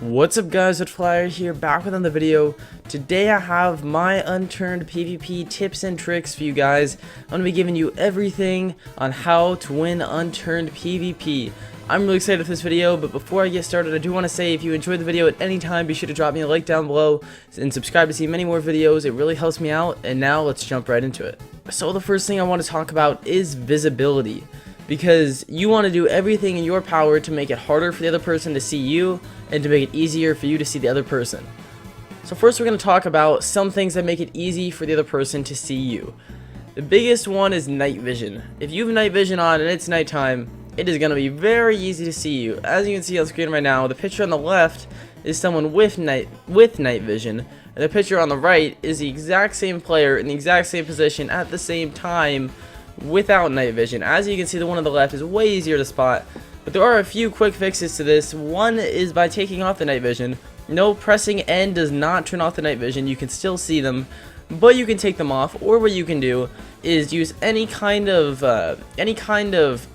What's up guys, RedFlyer here, back with another video. Today I have my Unturned PvP tips and tricks for you guys. I'm going to be giving you everything on how to win Unturned PvP. I'm really excited for this video, but before I get started, I do want to say if you enjoyed the video at any time, be sure to drop me a like down below and subscribe to see many more videos. It really helps me out, and now let's jump right into it. So the first thing I want to talk about is visibility, because you want to do everything in your power to make it harder for the other person to see you and to make it easier for you to see the other person. So first we're going to talk about some things that make it easy for the other person to see you. The biggest one is night vision. If you have night vision on and it's nighttime, it is going to be very easy to see you. As you can see on screen right now, the picture on the left is someone with night vision, and the picture on the right is the exact same player in the exact same position at the same time without night vision. As you can see, the one on the left is way easier to spot, but there are a few quick fixes to this. One is by taking off the night vision. No, pressing N does not turn off the night vision. You can still see them, but you can take them off. Or what you can do is use any kind of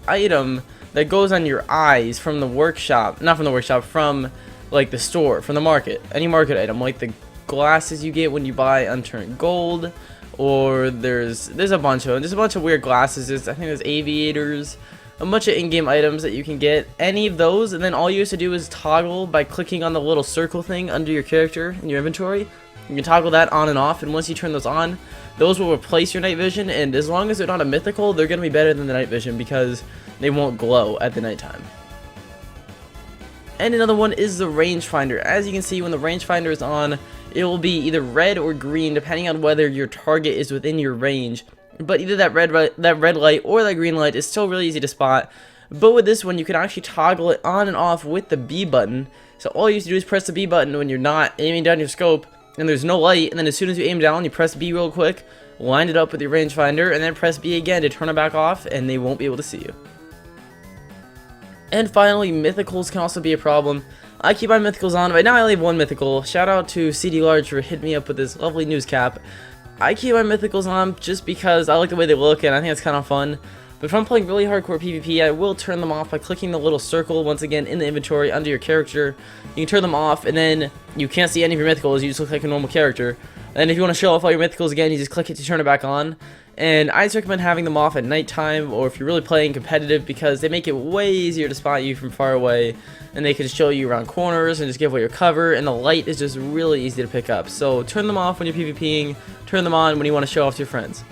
item that goes on your eyes from the workshop, not from the workshop, from like the store, from the market. Any market item, like the glasses you get when you buy Unturned Gold, or there's a bunch of them. There's a bunch of weird glasses. I think there's aviators, a bunch of in-game items that you can get. Any of those, and then all you have to do is toggle by clicking on the little circle thing under your character in your inventory. You can toggle that on and off, and once you turn those on, those will replace your night vision, and as long as they're not a mythical, they're going to be better than the night vision because they won't glow at the nighttime. And another one is the rangefinder. As you can see, when the rangefinder is on, it will be either red or green depending on whether your target is within your range. But either that red light or that green light is still really easy to spot. But with this one, you can actually toggle it on and off with the B button. So all you have to do is press the B button when you're not aiming down your scope and there's no light, and then as soon as you aim down, you press B real quick, line it up with your rangefinder, and then press B again to turn it back off, and they won't be able to see you. And finally, mythicals can also be a problem. I keep my mythicals on. Right now I only have one mythical. Shout out to CD Large for hitting me up with this lovely news cap. I keep my mythicals on just because I like the way they look and I think it's kind of fun. But if I'm playing really hardcore PvP, I will turn them off by clicking the little circle once again in the inventory under your character. You can turn them off, and then you can't see any of your mythicals. You just look like a normal character. And if you want to show off all your mythicals again, you just click it to turn it back on. And I just recommend having them off at nighttime, or if you're really playing competitive, because they make it way easier to spot you from far away, and they can show you around corners and just give away your cover, and the light is just really easy to pick up. So turn them off when you're PvPing, turn them on when you want to show off to your friends.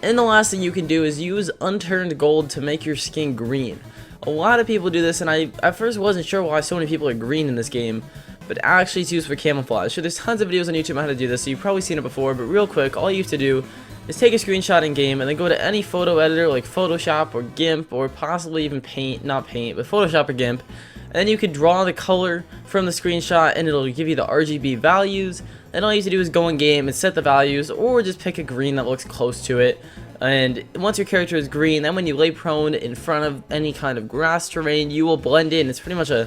And the last thing you can do is use Unturned Gold to make your skin green. A lot of people do this, and I at first wasn't sure why so many people are green in this game, but actually it's used for camouflage. So there's tons of videos on YouTube on how to do this, so you've probably seen it before, but real quick, all you have to do is take a screenshot in game and then go to any photo editor like Photoshop or GIMP, or possibly even Paint, not Paint, but Photoshop or GIMP, and then you could draw the color from the screenshot and it'll give you the RGB values, and all you have to do is go in game and set the values, or just pick a green that looks close to it. And once your character is green, then when you lay prone in front of any kind of grass terrain, you will blend in. It's pretty much a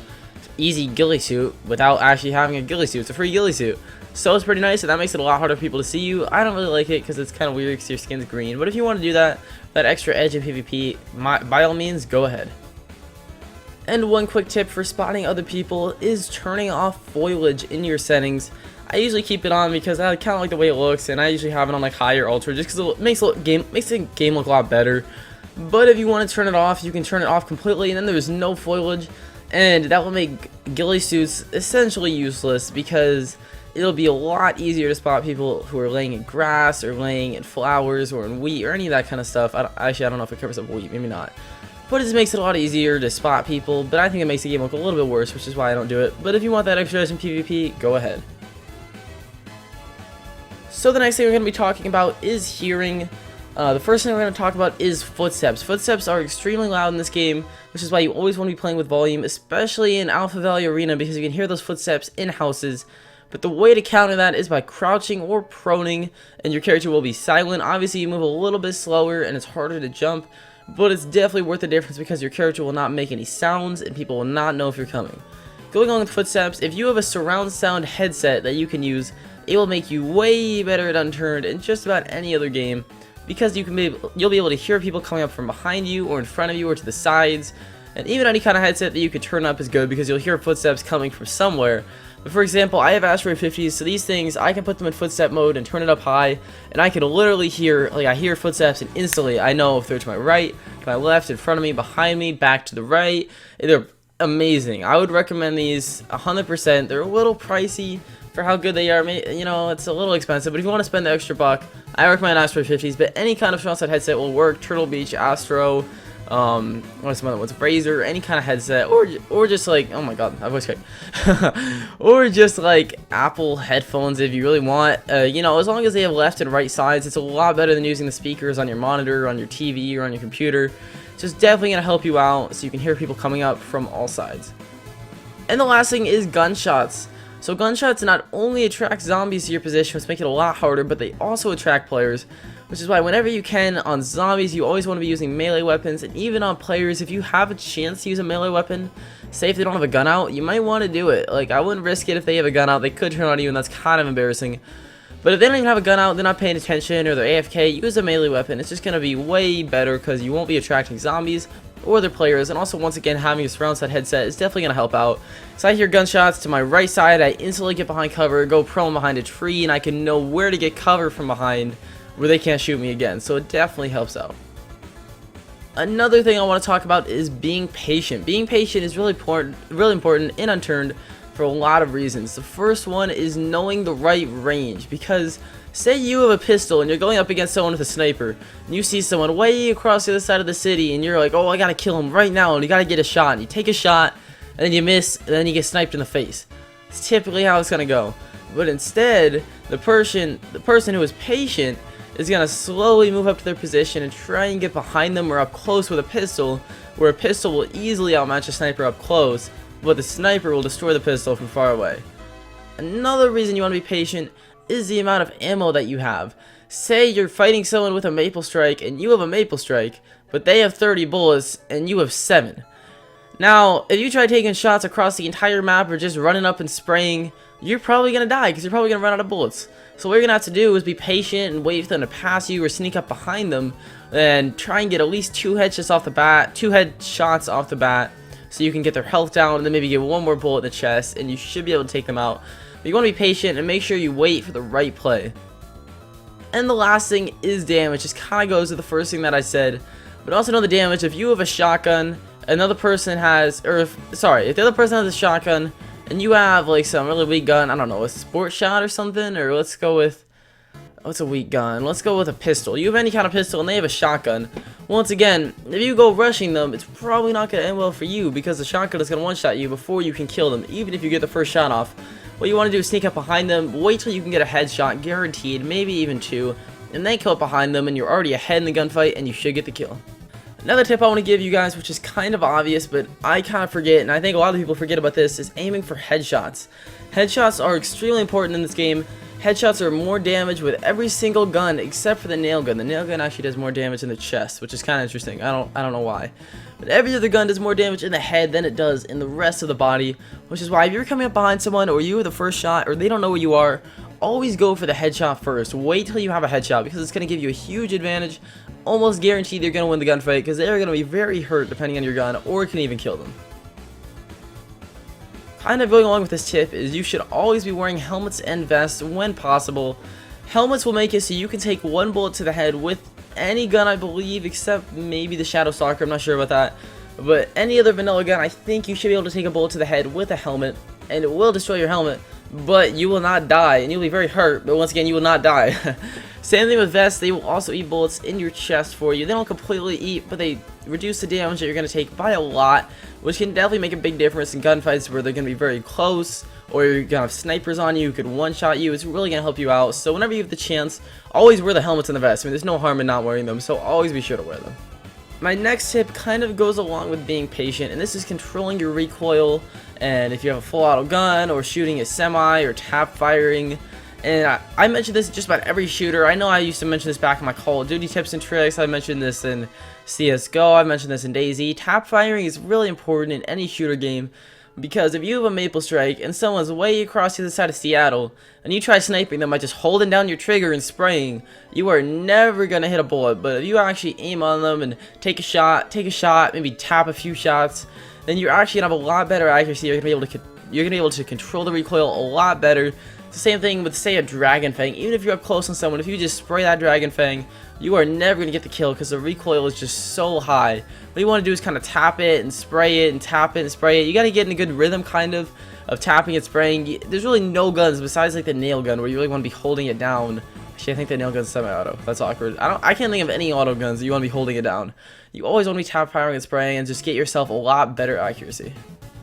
easy ghillie suit without actually having a ghillie suit. It's a free ghillie suit. So it's pretty nice, and that makes it a lot harder for people to see you. I don't really like it because it's kind of weird because your skin's green. But if you want to do that extra edge in PvP, by all means, go ahead. And one quick tip for spotting other people is turning off foliage in your settings. I usually keep it on because I kind of like the way it looks, and I usually have it on like high or ultra just because it makes the game look a lot better. But if you want to turn it off, you can turn it off completely, and then there's no foliage, and that will make ghillie suits essentially useless because it'll be a lot easier to spot people who are laying in grass or laying in flowers or in wheat or any of that kind of stuff. I don't know if it covers up wheat, maybe not. But it just makes it a lot easier to spot people, but I think it makes the game look a little bit worse, which is why I don't do it. But if you want that extra edge in PvP, go ahead. So the next thing we're going to be talking about is hearing. The first thing we're going to talk about is footsteps. Footsteps are extremely loud in this game, which is why you always want to be playing with volume, especially in Alpha Valley Arena, because you can hear those footsteps in houses. But the way to counter that is by crouching or proning, and your character will be silent. Obviously, you move a little bit slower, and it's harder to jump, but it's definitely worth the difference because your character will not make any sounds, and people will not know if you're coming. Going on with footsteps, if you have a surround sound headset that you can use, it will make you way better at Unturned in just about any other game, because you'll be able to hear people coming up from behind you or in front of you or to the sides, And even any kind of headset that you could turn up is good because you'll hear footsteps coming from somewhere. But for example, I have asteroid 50s, so these things, I can put them in footstep mode and turn it up high, and I can literally hear, like, I hear footsteps, and instantly I know if they're to my right, to my left, in front of me, behind me, back to the right. They're amazing. I would recommend these 100%. They're a little pricey for how good they are. You know, it's a little expensive, but if you want to spend the extra buck, I recommend asteroid 50s, but any kind of surround sound headset will work. Turtle Beach, Astro, what's some other ones, Razer, any kind of headset, or just like, oh my god, my voice cracked. Or just like Apple headphones if you really want. You know, as long as they have left and right sides, it's a lot better than using the speakers on your monitor, on your TV, or on your computer. It's just definitely gonna help you out so you can hear people coming up from all sides. And the last thing is gunshots. So gunshots not only attract zombies to your position, which make it a lot harder, but they also attract players, which is why whenever you can on zombies, you always want to be using melee weapons. And even on players, if you have a chance to use a melee weapon, say if they don't have a gun out, you might want to do it. Like, I wouldn't risk it if they have a gun out. They could turn on you, and that's kind of embarrassing. But if they don't even have a gun out, they're not paying attention, or they're AFK, use a melee weapon. It's just going to be way better because you won't be attracting zombies or other players. And also, once again, having a surround sound headset is definitely going to help out. So I hear gunshots to my right side, I instantly get behind cover, go prone behind a tree, and I can know where to get cover from behind where they can't shoot me again. So it definitely helps out. Another thing I want to talk about is being patient. Being patient is really important in Unturned for a lot of reasons. The first one is knowing the right range, because say you have a pistol and you're going up against someone with a sniper, and you see someone way across the other side of the city, and you're like, oh, I gotta kill him right now, and you gotta get a shot, and you take a shot, and then you miss, and then you get sniped in the face. It's typically how it's gonna go. But instead, the person who is patient is gonna slowly move up to their position and try and get behind them or up close with a pistol, where a pistol will easily outmatch a sniper up close, but the sniper will destroy the pistol from far away. Another reason you want to be patient is the amount of ammo that you have. Say you're fighting someone with a maple strike and you have a maple strike, but they have 30 bullets and you have 7. Now, if you try taking shots across the entire map or just running up and spraying, you're probably going to die because you're probably going to run out of bullets. So what you're going to have to do is be patient and wait for them to pass you or sneak up behind them and try and get at least 2 headshots off the bat, so you can get their health down and then maybe get one more bullet in the chest and you should be able to take them out. But you want to be patient and make sure you wait for the right play. And the last thing is damage. This kind of goes to the first thing that I said, but also know the damage. If you have a shotgun, another person has, if the other person has a shotgun and you have like some really weak gun, I don't know, a sport shot or something, or let's go with, what's a weak gun? Let's go with a pistol. You have any kind of pistol and they have a shotgun. Once again, if you go rushing them, it's probably not going to end well for you because the shotgun is going to one-shot you before you can kill them, even if you get the first shot off. What you want to do is sneak up behind them, wait till you can get a headshot, guaranteed, maybe even 2, and then kill up behind them, and you're already ahead in the gunfight, and you should get the kill. Another tip I want to give you guys, which is kind of obvious, but I kind of forget, and I think a lot of people forget about this, is aiming for headshots. Headshots are extremely important in this game. Headshots are more damage with every single gun except for the nail gun. The nail gun actually does more damage in the chest, which is kind of interesting. I don't know why. But every other gun does more damage in the head than it does in the rest of the body, which is why if you're coming up behind someone or you are the first shot or they don't know where you are, always go for the headshot first. Wait till you have a headshot because it's going to give you a huge advantage. Almost guaranteed you're going to win the gunfight because they're going to be very hurt depending on your gun, or it can even kill them. Kind of going along with this tip is you should always be wearing helmets and vests when possible. Helmets will make it so you can take 1 bullet to the head with any gun, I believe, except maybe the Shadow Stalker. I'm not sure about that. But any other vanilla gun, I think you should be able to take a bullet to the head with a helmet, and it will destroy your helmet, but you will not die, and you'll be very hurt, but once again, you will not die. Same thing with vests, they will also eat bullets in your chest for you. They don't completely eat, but they reduce the damage that you're going to take by a lot, which can definitely make a big difference in gunfights where they're going to be very close, or you're going to have snipers on you who could one-shot you. It's really going to help you out, so whenever you have the chance, always wear the helmets and the vests. I mean, there's no harm in not wearing them, so always be sure to wear them. My next tip kind of goes along with being patient, and this is controlling your recoil, and if you have a full auto gun, or shooting a semi, or tap firing. And I mentioned this just about every shooter. I know I used to mention this back in my Call of Duty tips and tricks. I mentioned this in CSGO. I mentioned this in DayZ. Tap firing is really important in any shooter game, because if you have a maple strike and someone's way across the other side of Seattle and you try sniping them by just holding down your trigger and spraying, you are never going to hit a bullet. But if you actually aim on them and take a shot, maybe tap a few shots, then you're actually going to have a lot better accuracy. You're going to be able to you're gonna be able to control the recoil a lot better. It's the same thing with, say, a Dragon Fang. Even if you're up close on someone, if you just spray that Dragon Fang, you are never gonna get the kill because the recoil is just so high. What you want to do is kind of tap it and spray it and tap it and spray it. You got to get in a good rhythm kind of tapping and spraying. There's really no guns besides like the nail gun where you really want to be holding it down. Actually, I think the nail gun's semi-auto. That's awkward. I can't think of any auto guns that you want to be holding it down. You always want to be tap firing and spraying and just get yourself a lot better accuracy.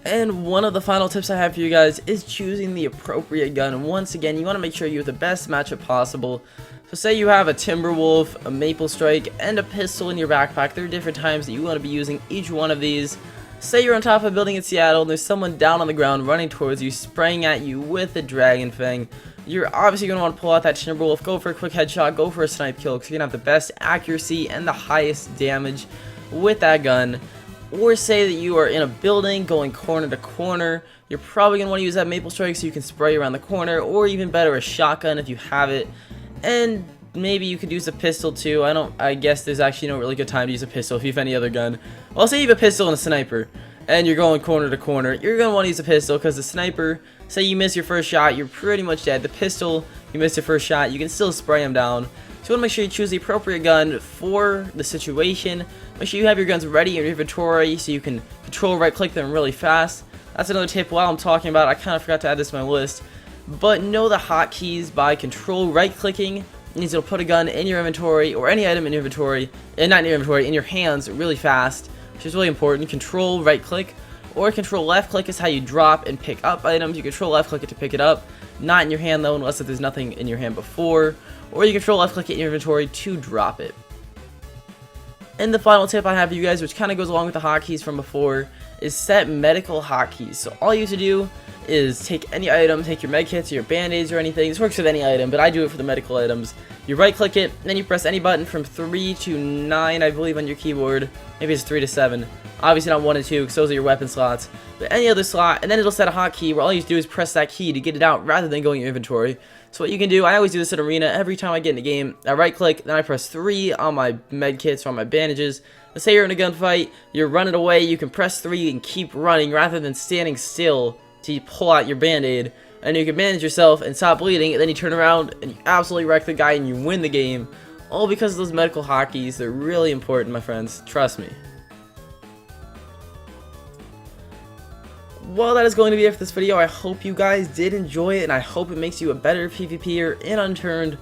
And one of the final tips I have for you guys is choosing the appropriate gun. And once again, you want to make sure you have the best matchup possible. So say you have a Timberwolf, a Maple Strike, and a pistol in your backpack. There are different times that you want to be using each one of these. Say you're on top of a building in Seattle and there's someone down on the ground running towards you, spraying at you with a Dragon Fang. You're obviously going to want to pull out that Timberwolf, go for a quick headshot, go for a snipe kill, because you're going to have the best accuracy and the highest damage with that gun. Or say that you are in a building going corner to corner, you're probably going to want to use that Maple Strike so you can spray around the corner, or even better, a shotgun if you have it. And maybe you could use a pistol too. I guess there's actually no really good time to use a pistol if you have any other gun. Well, say you have a pistol and a sniper, and you're going corner to corner, you're going to want to use a pistol, because the sniper, say you miss your first shot, you're pretty much dead. The pistol, you miss your first shot, you can still spray them down. So you want to make sure you choose the appropriate gun for the situation. Make sure you have your guns ready in your inventory so you can control right click them really fast. That's another tip while I'm talking about it. I kind of forgot to add this to my list. But know the hotkeys by control right clicking. It means it'll put a gun in your inventory or any item in your inventory, and not in your inventory, in your hands really fast, which is really important. Control right click or control left click is how you drop and pick up items. You control left click it to pick it up, not in your hand though, unless if there's nothing in your hand before, or you control left click it in your inventory to drop it. And the final tip I have for you guys, which kind of goes along with the hotkeys from before, is set medical hotkeys. So all you have to do is take any item, take your medkits or your band-aids or anything. This works with any item, but I do it for the medical items. You right click it, then you press any button from 3 to 9, I believe, on your keyboard. Maybe it's 3 to 7. Obviously not 1 and 2, because those are your weapon slots. But any other slot, and then it'll set a hotkey where all you have to do is press that key to get it out rather than going in your inventory. So what you can do, I always do this in Arena every time I get in a game. I right click, then I press 3 on my medkits or on my bandages. Let's say you're in a gunfight, you're running away, you can press 3 and keep running rather than standing still to pull out your band-aid. And you can bandage yourself and stop bleeding, and then you turn around and you absolutely wreck the guy and you win the game. All because of those medical hotkeys. They're really important, my friends. Trust me. Well, that is going to be it for this video. I hope you guys did enjoy it, and I hope it makes you a better PvPer in Unturned.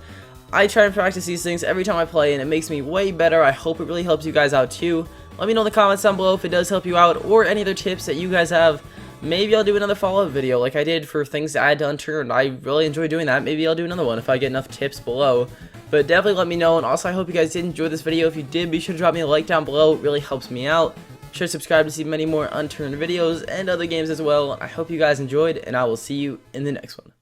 I try and practice these things every time I play, and it makes me way better. I hope it really helps you guys out too. Let me know in the comments down below if it does help you out, or any other tips that you guys have. Maybe I'll do another follow-up video like I did for things to add to Unturned. I really enjoy doing that. Maybe I'll do another one if I get enough tips below. But definitely let me know, and also I hope you guys did enjoy this video. If you did, be sure to drop me a like down below. It really helps me out. Be sure to subscribe to see many more Unturned videos and other games as well. I hope you guys enjoyed, and I will see you in the next one.